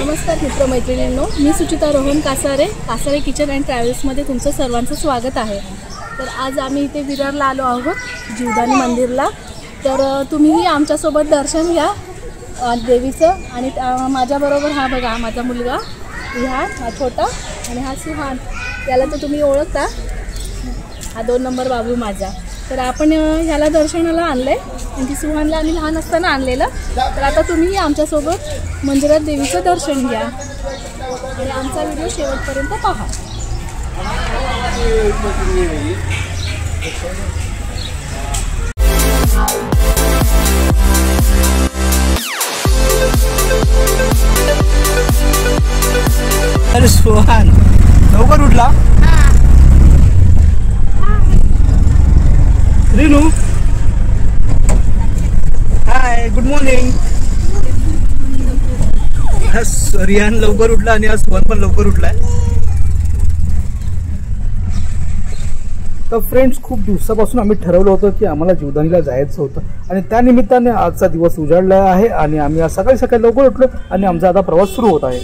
नमस्कार मित्रमैत्रिणींनो, मी Suchita Rohan Kasare kitchen and ट्रॅव्हल्समध्ये तुमचं सर्वांचं स्वागत आहे। तर आज आम्ही इथे विरारला आलो आहोत जीवदानी मंदिरला। तर तुम्हीही आमच्यासोबत दर्शन घ्या देवीचं। आणि माझ्याबरोबर हा बघा माझा मुलगा रिहान, हा छोटा, आणि हा सुहान, याला तर तुम्ही ओळखता, हा 2 नंबर बाबू माझा। तर आपण ह्याला दर्शनाला आणलंय, आणि सुहानला आम्ही लहान असताना आणलेलं। तर आता तुम्ही आमच्यासोबत मंदिरात देवीचं दर्शन घ्या आणि आमचा व्हिडिओ शेवटपर्यंत पहा। अरे सुहान लवकर उठला। रिनू हाय, गुड मॉर्निंग। रियान लवकर उठला आणि आज सुहान पण लवकर उठलाय। तर फ्रेंड्स, खूप दिवसापासून आम्ही ठरवलं होतं की आम्हाला जीवदानीला जायचं होतं, आणि त्या निमित्ताने आजचा दिवस उजाडला आहे आणि आम्ही आज सकाळी सकाळी लवकर उठलो आणि आमचा आता प्रवास सुरू होत आहे।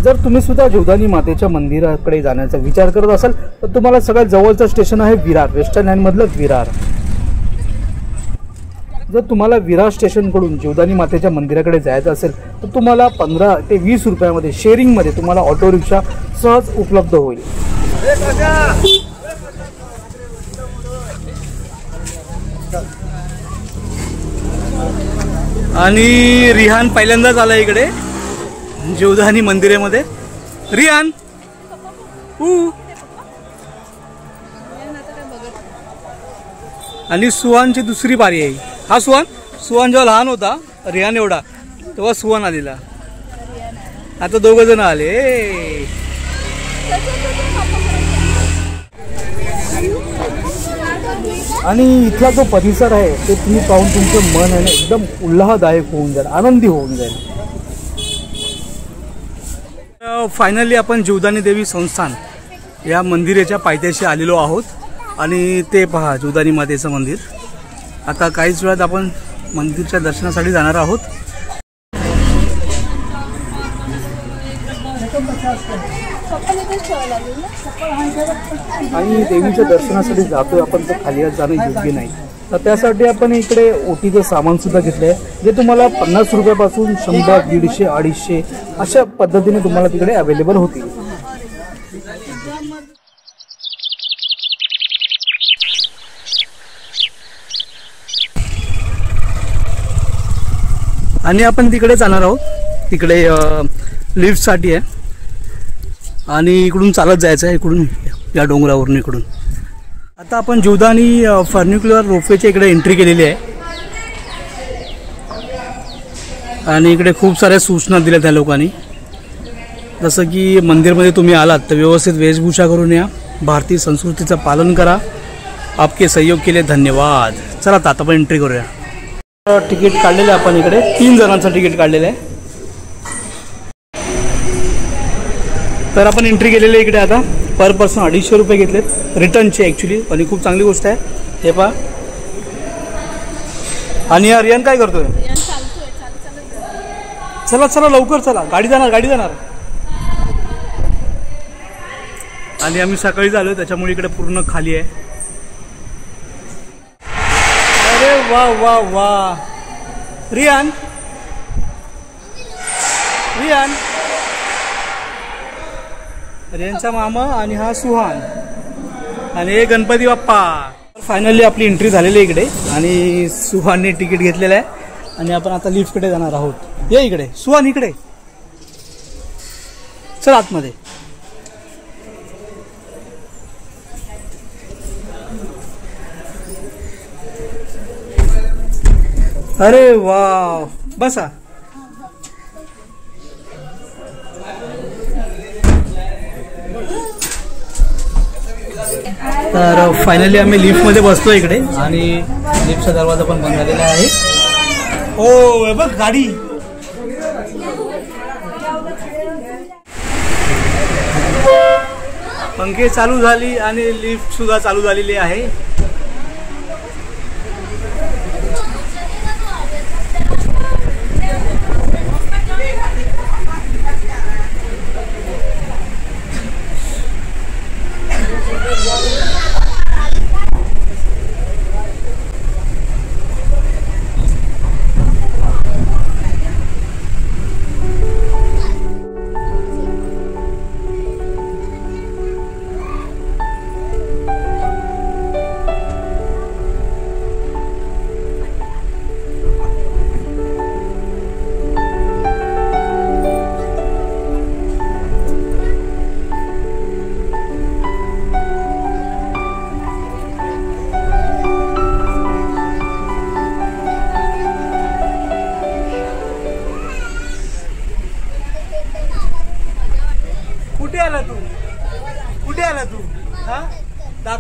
जर तुम्ही सुद्धा जीवदानी मातेच्या मंदिराकडे जाण्याचा विचार करत असाल तर तुम्हाला सगळ्यात जवळचं स्टेशन आहे विरार, वेस्टर्न लाईन मधलं विरार। जर तुम्हाला विरार स्टेशन कडून जीवदानी मातेच्या मंदिराकडे जायचं असेल तर तुम्हाला 15 ते 20 रुपयामध्ये शेअरिंग मध्ये तुम्हाला ऑटो रिक्षा सहज उपलब्ध होईल। आणि रिहान पहिल्यांदाच आला इकडे जीवदानी मंदिरामध्ये। रिहान आणि सुहानची दुसरी पारी आहे। हा सुहान जेव्हा लहान होता रिहान एवढा तेव्हा सुहान आलेला, आता 2 जण आले। आणि इथला जो परिसर आहे ते तुम्ही पाहून तुमचं मन आहे ना एकदम उल्हासदायक होऊन जाईल, आनंदी होऊन जाईल। फायनली आपण जीवदानी देवी संस्थान या मंदिराच्या पायथ्याशी आलेलो आहोत, आणि ते पहा जीवदानी मातेचं मंदिर। आता काहीच वेळात आपण मंदिरच्या दर्शनासाठी जाणार आहोत। आणि देवीच्या दर्शनासाठी जातोय आपण, तर खाली जाणं योग्य नाही, तर त्यासाठी आपण इकडे ओटीचं सामान सुद्धा घेतलंय, जे तुम्हाला 50 रुपयापासून 100, 150, 250 अशा पद्धतीने तुम्हाला तिकडे अवेलेबल होतील। आणि आपण तिकडे जाणार आहोत, तिकडे लिफ्टसाठी आहे, आणि इकडून चालत जायचं आहे, इकडून या डोंगरावरून इकडून। आता आपण जीवदानी फर्निक्युलर रोपवेच्या इकडे एंट्री केलेली आहे, आणि इकडे खूप साऱ्या सूचना दिल्या त्या लोकांनी, जसं की मंदिरमध्ये तुम्ही आलात तर व्यवस्थित वेशभूषा करून या, भारतीय संस्कृतीचं पालन करा, आपके सहयोग के लिए धन्यवाद। चला आता आपण एंट्री करूया। तिकीट काढलेलं आहे आपण, इकडे 3 जणांचं तिकीट काढलेलं आहे, तर आपण एंट्री केलेली आहे इकडे। आता पर पर्सन 250 रुपये घेतलेत रिटर्नचे ॲक्च्युली, आणि खूप चांगली गोष्ट आहे हे पहा। आणि यार रियान काय करतोय? चला चला लवकर चला, गाडी जाणार। आणि आम्ही सकाळी झालो त्याच्यामुळे इकडे पूर्ण खाली आहे। अरे वा वा वा, रियान रियांचा मामा, आणि हा सुहान, आणि हे गणपती बाप्पा। फायनली आपली एंट्री झालेली आहे इकडे, आणि सुहानने तिकीट घेतलेलं आहे, आणि आपण आता लिफ्टकडे जाणार आहोत। ये इकडे सुहान, इकडे चल आतमध्ये। अरे वा, बसा। तर फायनली आम्ही लिफ्टमध्ये बसलो इकडे, आणि लिफ्टचा दरवाजा पण बंद झालेला आहे। हो बघ गाडी, पंखे चालू झाली आणि लिफ्ट सुद्धा चालू झालेली आहे।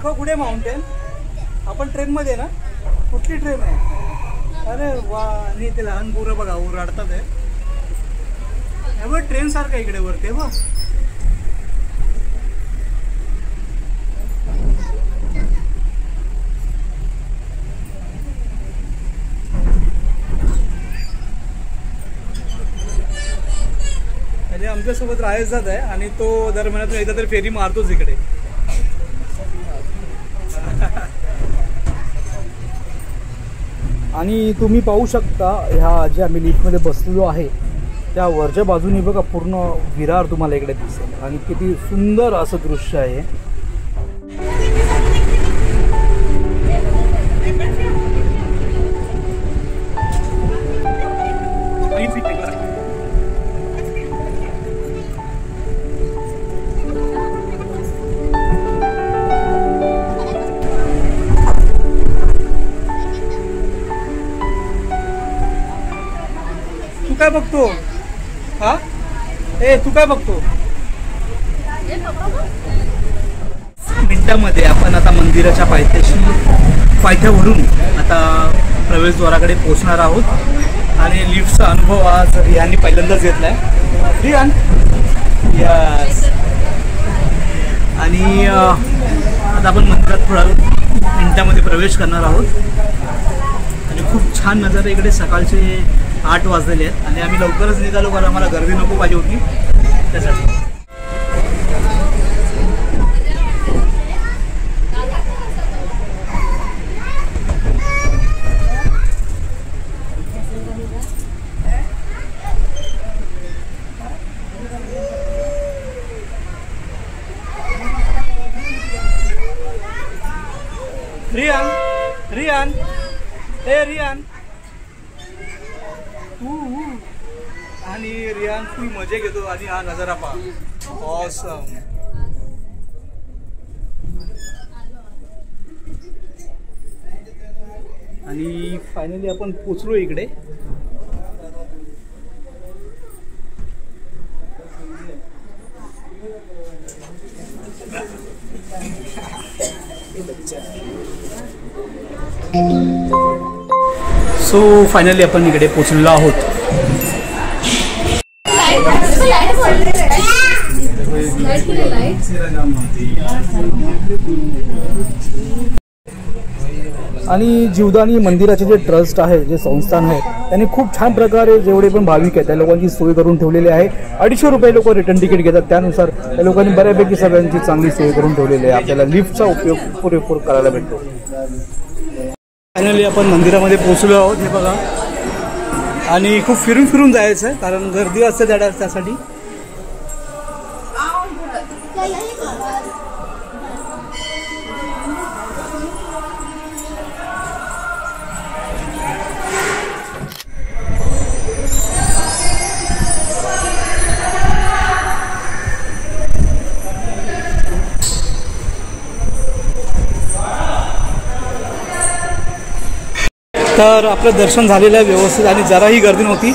दाखव कुठे माउंटेन. आपण ट्रेनमध्ये ना. कुठली ट्रेन आहे? अरे वा. आणि ते लहान पोरं बघा ओरडतात आहे. बघ ट्रेन सारखं इकडे वरती बघ. म्हणजे आमच्यासोबत राहायच जात आहे आणि तो दर महिन्यातून एकदा तरी फेरी मारतोच इकडे. आणि तुम्ही पाहू शकता ह्या जे आम्ही लिफ्टमध्ये बसलेलो आहे त्या वरच्या बाजूने बघा पूर्ण विरार तुम्हाला इकडे दिसेल आणि किती सुंदर असं दृश्य आहे. तू काय बघतो? हा ए तू काय बघतो? मिनिटामध्ये आपण आता मंदिराच्या पायथ्यावरून आता प्रवेशद्वाराकडे पोहोचणार आहोत आणि लिफ्टचा अनुभव आज यांनी पहिल्यांदाच घेतलाय. रियान यस. आणि आता आपण मंदिरात थोड्या मिनिटामध्ये प्रवेश करणार आहोत आणि खूप छान नजारे इकडे. सकाळचे 8 वाजलेले आहेत आणि आम्ही लवकरच निघालो कारण आम्हाला गर्दी नको पाहिजे होती त्यासाठी. रियान रियान ए रियान आणि रियान फुल मजे घेतो आणि हा नजारा पहा. ऑसम. आणि फायनली आपण पोचलो इकडे. सो फायनली आपण इकडे पोचलेलो आहोत. आणि जीवदानी मंदिराचे जे ट्रस्ट आहे जे संस्थान आहे त्यांनी खूप छान प्रकारे जेवढे पण भाविक आहेत त्या लोकांची सोय करून ठेवलेली आहे. 250 रुपये लोक रिटर्न तिकीट घेतात. त्यानुसार त्या लोकांनी बऱ्यापैकी सगळ्यांची चांगली सोय करून ठेवलेली आहे. आपल्याला लिफ्टचा उपयोग पुरेपूर करायला भेटतो. फायनली आपण मंदिरामध्ये पोहोचलो आहोत. हे बघा. आणि खूप फिरून फिरून जायचं आहे कारण गर्दी असते त्यासाठी. तर आपलं दर्शन झालेलं आहे व्यवस्थित आणि जराही गर्दी नव्हती.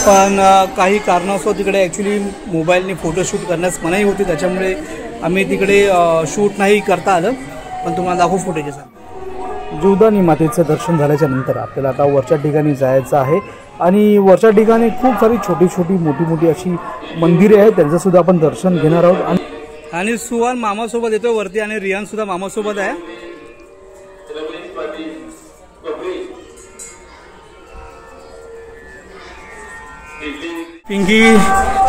पण काही कारणास्तव तिकडे ॲक्च्युली मोबाईलने फोटोशूट करण्यास मनाई होती त्याच्यामुळे आम्ही तिकडे शूट नाही करता आलं. पण तुम्हाला दाखवू फुटेज. जीवदानी मातेचं दर्शन झाल्याच्या नंतर आपल्याला आता वरच्या ठिकाणी जायचं आहे आणि वरच्या ठिकाणी खूप सारी छोटी छोटी मोठी मोठी अशी मंदिरे आहेत त्यांचं सुद्धा आपण दर्शन घेणार आहोत. आणि सुहान मामासोबत येतोय वरती आणि रियान सुद्धा मामासोबत आहे. पिंकी,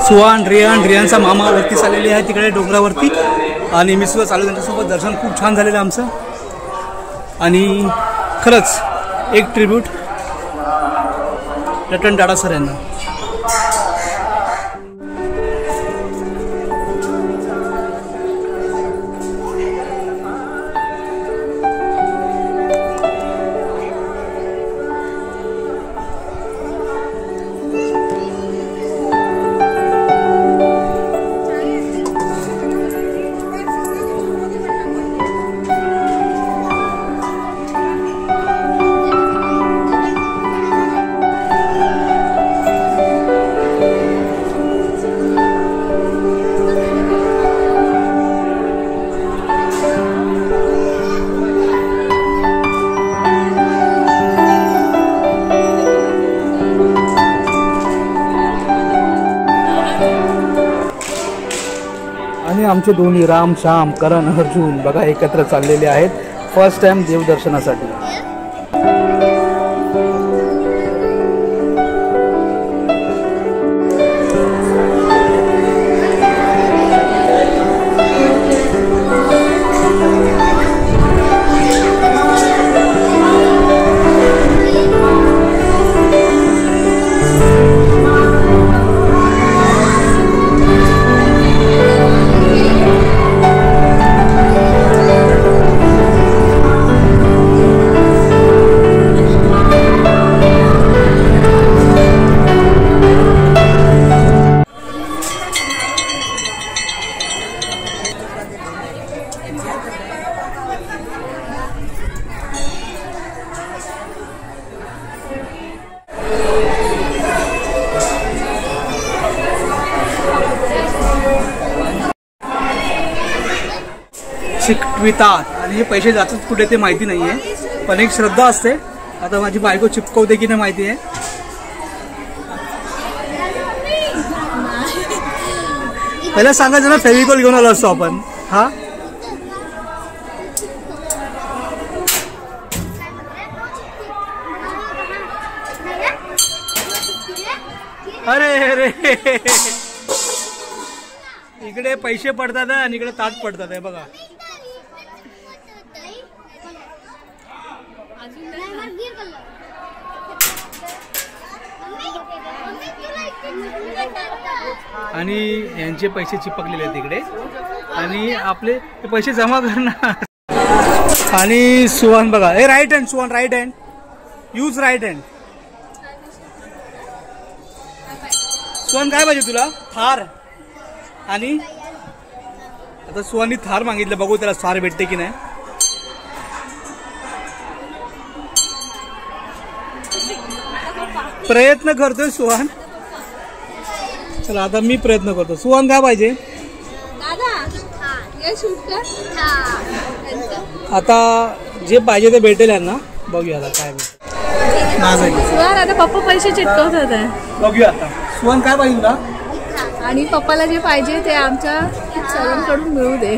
सुहान, रियानचा मामा वरती चाललेले आहे तिकडे डोंगरावरती आणि मी सुद्धा चालू त्यांच्यासोबत. दर्शन खूप छान झालेलं आमचं आणि खरंच एक ट्रिब्यूट रतन टाटा सर यांना. आमचे दोन्ही राम श्याम करण अर्जुन बघा एकत्र चाललेले आहेत फर्स्ट टाइम देवदर्शनासाठी. शिकवितात आणि हे पैसे जातात कुठे ते माहिती नाही आहे पण एक श्रद्धा असते. आता माझी बायको चिपकवते की नाही माहिती आहे. पहिला सांगायचं ना फेविकॉल घेऊन आलो असतो आपण. हा अरे अरे इकडे पैसे पडतात आणि इकडे ताट पडतात आहे बघा. आणि यांचे पैसे चिपकलेले आहेत तिकडे आणि आपले पैसे जमा करणार. आणि सुहान बघा ए right hand Suhan right hand use right hand. Suhan काय पाहिजे तुला? थार. आणि आता सुहाननी थार मागितलं बघू त्याला थार भेटते की नाही. प्रयत्न करतोय सुहान. चला आता मी प्रयत्न करतो. सुहान काय पाहिजे? आता जे पाहिजे ते भेटेल यांना. बघूया आता काय सुहान. आता पप्पा पैसे चिटकवतात आहे. बघूया आता. सुहान काय पाहिजे तुला? आणि पप्पाला जे पाहिजे ते आमच्या सर्वांकडून मिळू दे.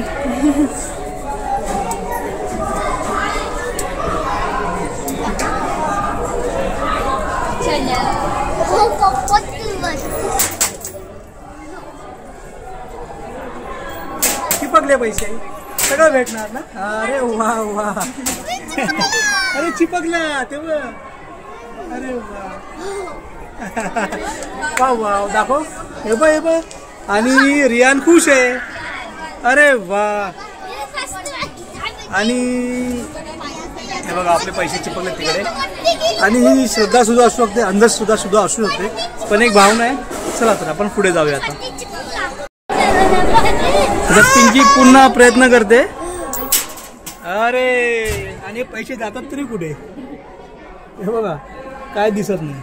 चिपकले पैसे सगळं भेटणार ना. अरे वा वा. अरे चिपकला तेव्हा. अरे वा वा दाखव. हे बघ हे बघ. आणि रियान खुश आहे. अरे वा. आणि हे बघा आपले पैसे चिपकले तिकडे. आणि ही श्रद्धा सुद्धा असू शकते अंधश्रद्धा सुद्धा असू शकते पण एक भावना आहे. चला तर आपण पुढे जाऊया आता. पिंकी पुन्हा प्रयत्न करते. अरे आणि पैसे जातात तरी कुठे हे बघा काय दिसत नाही.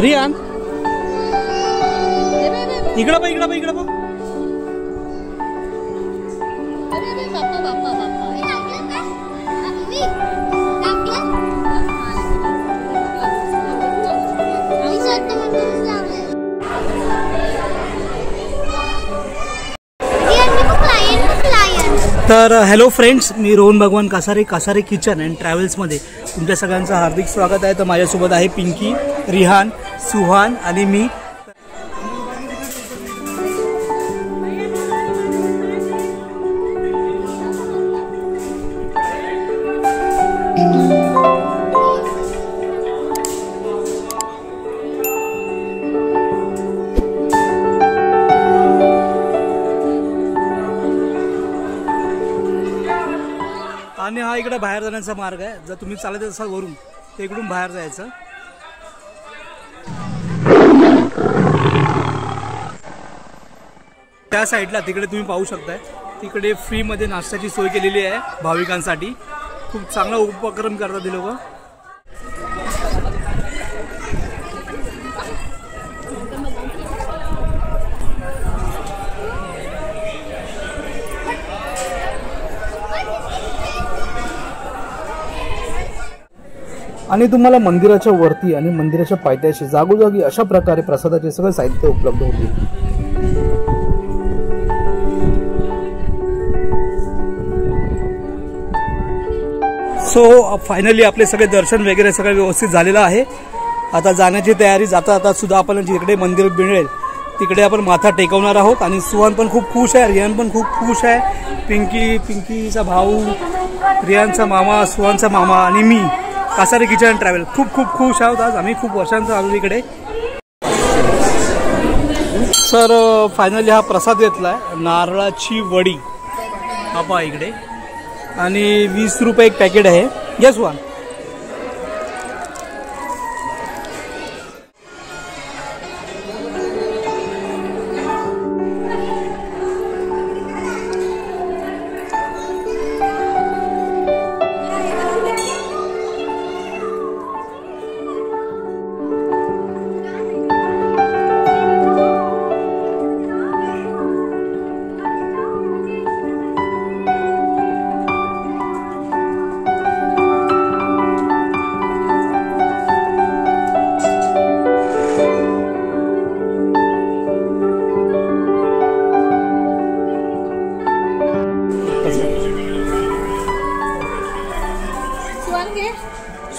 रियान इकडं बघ इकडं बघ इकडं बघ. तर हॅलो फ्रेंड्स, मी रोहन भगवान कासारे, कासारे किचन अँड ट्रॅव्हल्समध्ये तुमच्या सगळ्यांचं हार्दिक स्वागत आहे. तर माझ्यासोबत आहे पिंकी, रिहान, सुहान आणि मी. आणि हा इकडे बाहेर जाण्याचा मार्ग आहे. जर तुम्ही चालत असाल वरून तर इकडून बाहेर जायचं. त्या साईडला तिकडे तुम्ही पाहू शकताय, तिकडे फ्री मध्ये नाश्त्याची सोय केलेली आहे भाविकांसाठी. खूप चांगला उपक्रम करतात ते लोक. आणि तुम्हाला मंदिराच्या वरती आणि मंदिराच्या पायथ्याशी जागोजागी अशा प्रकारे प्रसादाचे सगळे साहित्य उपलब्ध होते. सो फायनली आपले सगळे दर्शन वगैरे सगळं व्यवस्थित झालेलं आहे. आता जाण्याची तयारी. जाता जाता सुद्धा आपण जिकडे मंदिर मिळेल तिकडे आपण माथा टेकवणार आहोत. आणि सुहान पण खूप खुश आहे, रियान पण खूप खुश आहे. पिंकीचा भाऊ, रियानचा मामा, सुहानचा मामा आणि मी कासारे किचन अँड ट्रॅव्हल खूप खूप खुश आहोत. आज आम्ही खूप वर्षांचा आलो इकडे. सर फायनली हा प्रसाद घेतलाय, नारळाची वडी हा पहा इकडे. आणि 20 रुपये एक पॅकेट आहे. घ्या सुहान.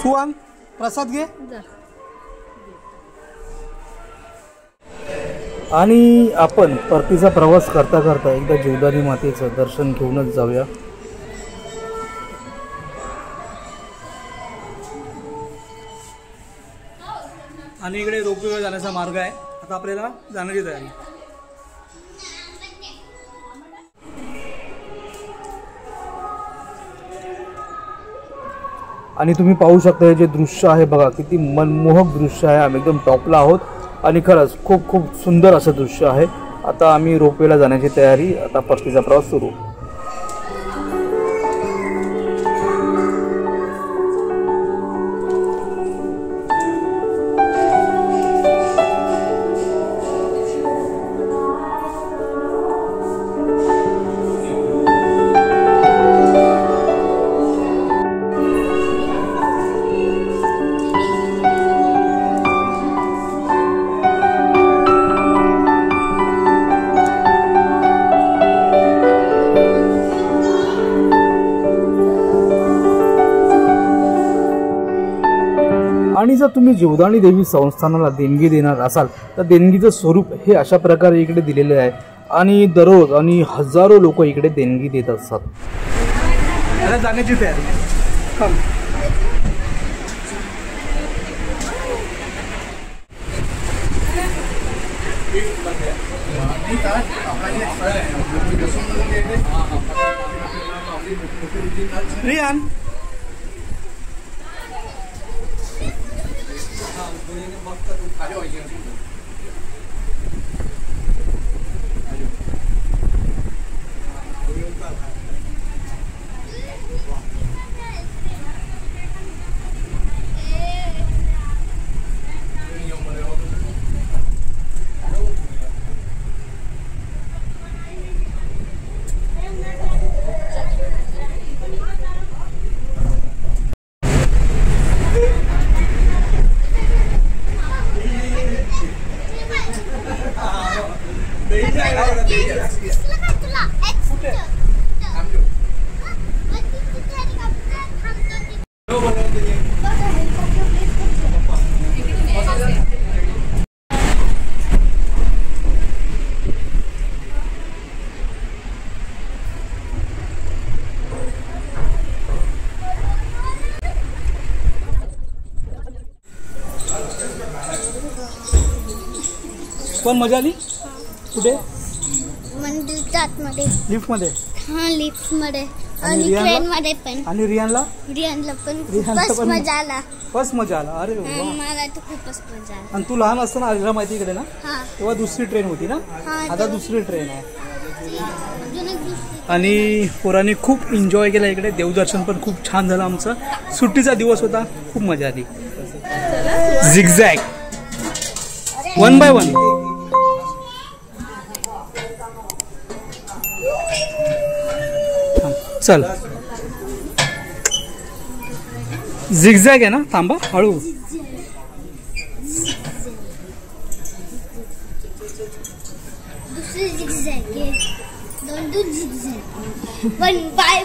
सुहान प्रसाद घे. आणि आपण परतीचा प्रवास करता करता एकदा जीवदानी मातेचं दर्शन घेऊनच जाऊया. आणि इकडे रोपवेवर जाण्याचा मार्ग आहे. आता आपल्याला जाण्याची तयारी. आणि तुम्ही पाहू शकता हे जे दृश्य आहे बघा, किती मनमोहक दृश्य आहे. आम्ही एकदम टॉपला आहोत आणि खरंच खूप खूप सुंदर असं दृश्य आहे. आता आम्ही रोपवेला जाण्याची तयारी. आता परतीचा प्रवास सुरू. आणि जर तुम्ही जीवदानी देवी संस्थानाला देणगी देणार असाल तर देणगीचं स्वरूप हे अशा प्रकारे इकडे दिलेले आहे. आणि दररोज आणि हजारो लोक इकडे देणगी देत असतात. जाण्याची तयारी. रियान पण मजा आली. कुठे? मंदिराच्या आतमध्ये. लिफ्ट मध्ये. हा लिफ्ट मध्ये आणि ट्रेन मध्ये पण. आणि रियानला पण खूपच मजा आला. बस मजा आला. अरे वा. मला तर खूपच मजा आला. आणि तू लहान असताना आलेला माहिती इकडे ना? हा. तेव्हा दुसरी ट्रेन होती ना? आता दुसरी ट्रेन आहे. दुसरी. आणि पोरांनी खूप एन्जॉय केला इकडे. देवदर्शन पण खूप छान झालं आमचं. सुट्टीचा दिवस होता, खूप मजा आली. Zigzag 1 by 1. चल झिगझॅग आहे ना, थांबा हळू. दुसरी zigzag आहे. दोन zigzag. पण बाय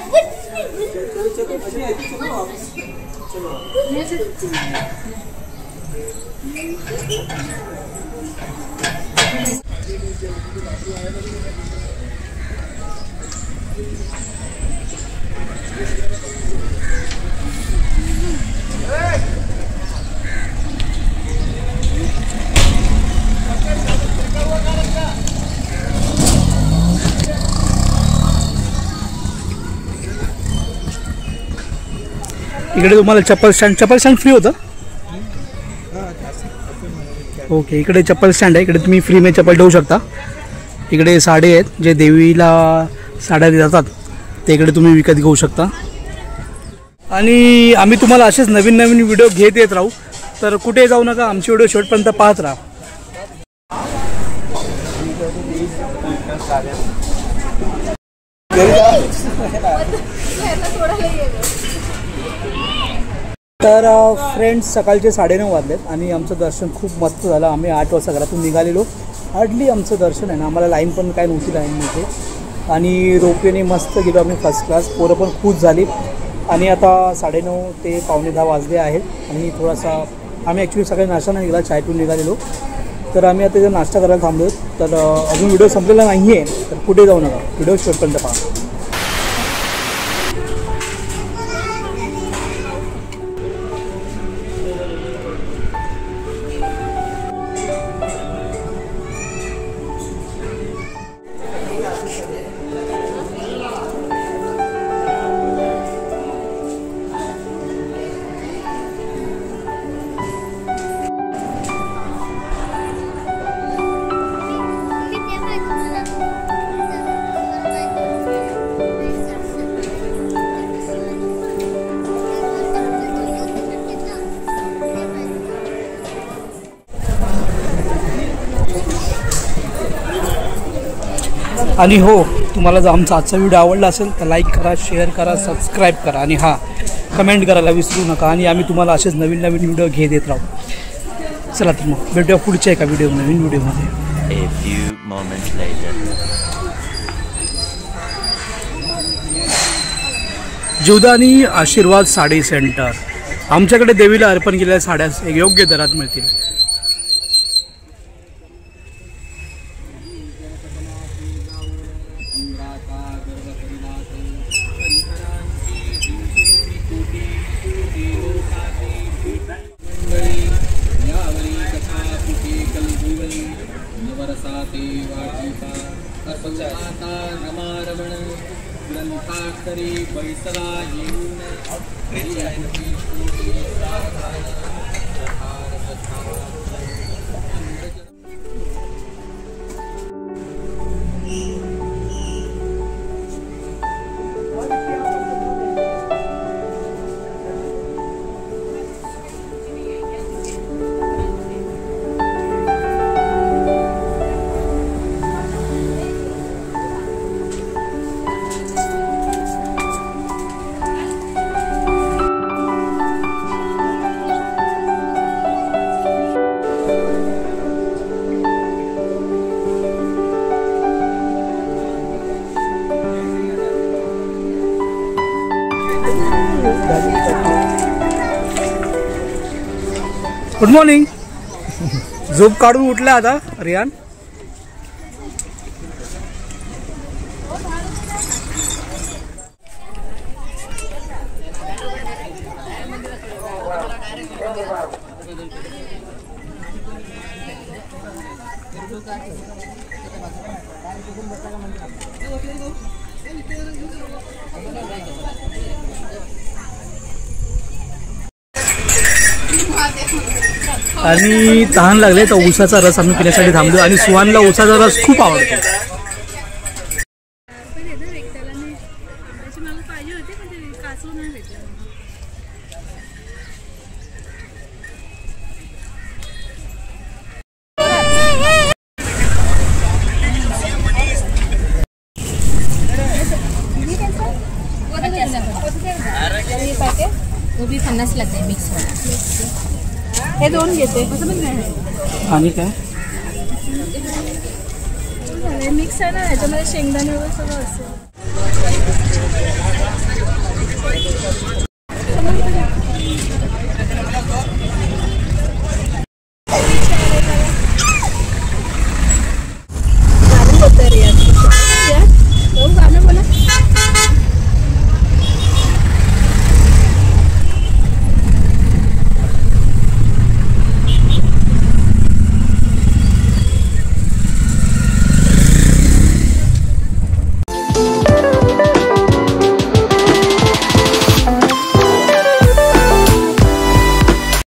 इकडे तुम्हाला चप्पल स्टँड फ्री होतं. ओके, इकडे चप्पल स्टँड आहे. इकडे तुम्ही फ्री में चप्पल ठेवू शकता. इकडे साडे आहेत जे देवीला साड्या जातात ते इकडे तुम्ही विकत घेऊ शकता. आणि आम्ही तुम्हाला असेच नवीन नवीन व्हिडिओ घेत येत राहू. तर कुठे जाऊ नका, आमची व्हिडिओ शेवटपर्यंत पाहत राहा. तर फ्रेंड्स, सकाळचे 9:30 वाजलेत आणि आमचं दर्शन खूप मस्त झालं. आम्ही 8 वाजता घरातून निघालेलो. हार्डली आमचं दर्शन आहे ना, आम्हाला लाईन पण काय नव्हती लाईनमध्ये. आणि रोपवेने मस्त गेलो आम्ही फर्स्ट क्लास. पोरं पण खुश झाली. आणि आता 9:30 ते 9:45 वाजले आहेत. आणि थोडासा आम्ही ॲक्च्युली सकाळी नाश्ता नाही केला, चाय पिऊन निघालेलो. तर आम्ही आता इथं नाश्ता करायला थांबलो. तर अजून व्हिडिओ संपलेला नाही आहे, तर कुठे जाऊ नका, व्हिडिओ शेवटपर्यंत पहा. आणि हो, तुम्हाला जर आमचा आजचा व्हिडिओ आवडला असेल तर लाईक करा, शेअर करा, सबस्क्राईब करा आणि हां, कमेंट करायला विसरू नका. आणि आम्ही तुम्हाला असेच नवीन नवीन व्हिडिओ घेत येत राहू. चला तर मग भेटूया पुढच्या एका नवीन व्हिडिओमध्ये. A few moments later. Jivdani आशीर्वाद साडी सेंटर. आमच्याकडे देवीला अर्पण केलेल्या साड्या योग्य दरात मिळतील. Good morning. झोप काढून उठला आता रियान. आणि तहान लागले तर ऊसाचा रस आम्ही पिण्यासाठी थांबलो. आणि सुहानला ऊसाचा रस खूप आवडतो. वो भी 50 लागत आहे मिक्स वाला. हे 2 घेते. आणि काय मिक्स आहे ना, ह्याच्यामध्ये शेंगदाणे वगैरे सगळं असेल.